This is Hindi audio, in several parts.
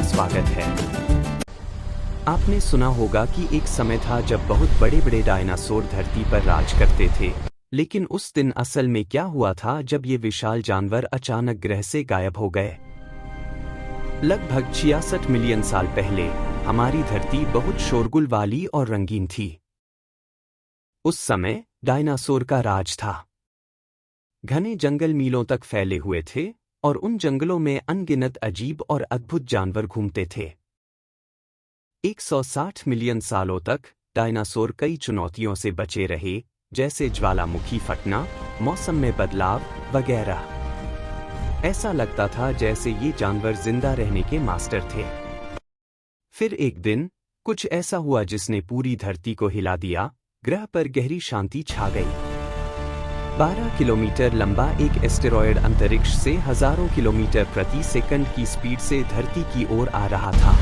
स्वागत है। आपने सुना होगा कि एक समय था जब बहुत बड़े-बड़े डायनासोर धरती पर राज करते थे, लेकिन उस दिन असल में क्या हुआ था जब ये विशाल जानवर अचानक ग्रह से गायब हो गए। लगभग 66 मिलियन साल पहले हमारी धरती बहुत शोरगुल वाली और रंगीन थी। उस समय डायनासोर का राज था। घने जंगल मीलों तक फैले हुए थे और उन जंगलों में अनगिनत अजीब और अद्भुत जानवर घूमते थे। 160 मिलियन सालों तक डायनासोर कई चुनौतियों से बचे रहे, जैसे ज्वालामुखी फटना, मौसम में बदलाव वगैरह। ऐसा लगता था जैसे ये जानवर जिंदा रहने के मास्टर थे। फिर एक दिन कुछ ऐसा हुआ जिसने पूरी धरती को हिला दिया। ग्रह पर गहरी शांति छा गई। 12 किलोमीटर लंबा एक एस्टेरॉयड अंतरिक्ष से हजारों किलोमीटर प्रति सेकंड की स्पीड से धरती की ओर आ रहा था।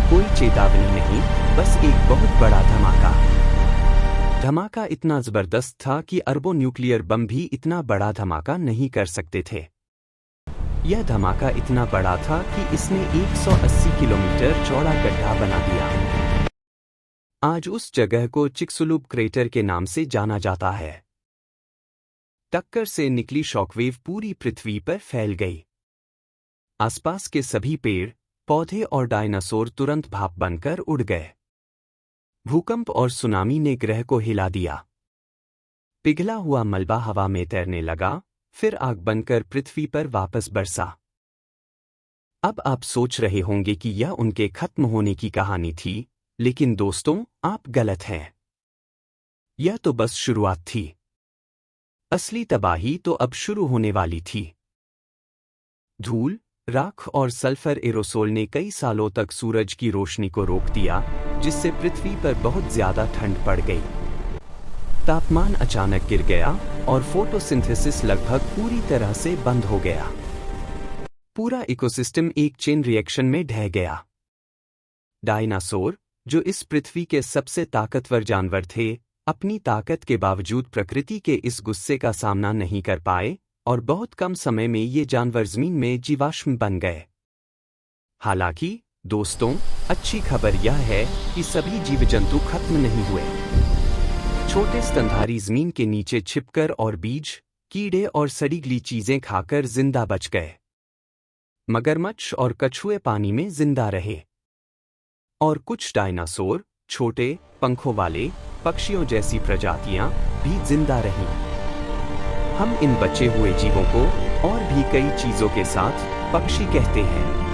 कोई चेतावनी नहीं, बस एक बहुत बड़ा धमाका। धमाका इतना जबरदस्त था कि अरबों न्यूक्लियर बम भी इतना बड़ा धमाका नहीं कर सकते थे। यह धमाका इतना बड़ा था कि इसने 180 किलोमीटर चौड़ा गड्ढा बना दिया। आज उस जगह को चिक्सुलुप क्रेटर के नाम से जाना जाता है। टक्कर से निकली शॉकवेव पूरी पृथ्वी पर फैल गई। आसपास के सभी पेड़, पौधे और डायनासोर तुरंत भाप बनकर उड़ गए। भूकंप और सुनामी ने ग्रह को हिला दिया। पिघला हुआ मलबा हवा में तैरने लगा, फिर आग बनकर पृथ्वी पर वापस बरसा। अब आप सोच रहे होंगे कि यह उनके खत्म होने की कहानी थी, लेकिन दोस्तों, आप गलत हैं। यह तो बस शुरुआत थी। असली तबाही तो अब शुरू होने वाली थी। धूल, राख और सल्फर एरोसोल ने कई सालों तक सूरज की रोशनी को रोक दिया, जिससे पृथ्वी पर बहुत ज्यादा ठंड पड़ गई। तापमान अचानक गिर गया और फोटोसिंथेसिस लगभग पूरी तरह से बंद हो गया। पूरा इकोसिस्टम एक चेन रिएक्शन में ढह गया। डायनासोर, जो इस पृथ्वी के सबसे ताकतवर जानवर थे, अपनी ताकत के बावजूद प्रकृति के इस गुस्से का सामना नहीं कर पाए और बहुत कम समय में ये जानवर जमीन में जीवाश्म बन गए। हालांकि दोस्तों, अच्छी खबर यह है कि सभी जीव जंतु खत्म नहीं हुए। छोटे स्तनधारी जमीन के नीचे छिपकर और बीज, कीड़े और सड़ी गली चीजें खाकर जिंदा बच गए। मगरमच्छ और कछुए पानी में जिंदा रहे। और कुछ डायनासोर, छोटे पंखों वाले पक्षियों जैसी प्रजातियां भी जिंदा रहीं। हम इन बचे हुए जीवों को और भी कई चीजों के साथ पक्षी कहते हैं।